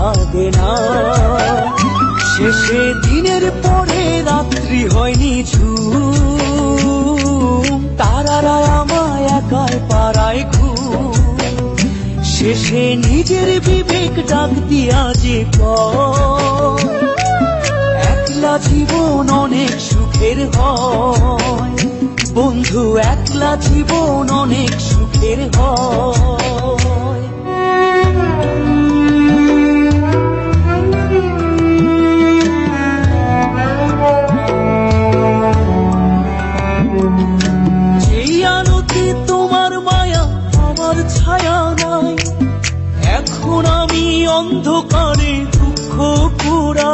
লাগে না। শেষে দিনের পরে রাত্রি হয়নি ঝুম, তারারা আমায় একাই পাড়ায় ঘুম। শেষে নিজের বিবেক ডাক দিয়া যে কয়, একলা জীবন অনেক সুখের হয় বন্ধু, একলা জীবন অনেক সুখের হয়। যেই আলোতে তোমার মায়া আমার ছায়া নাই, এখন আমি অন্ধকারে দুঃখ পুরা।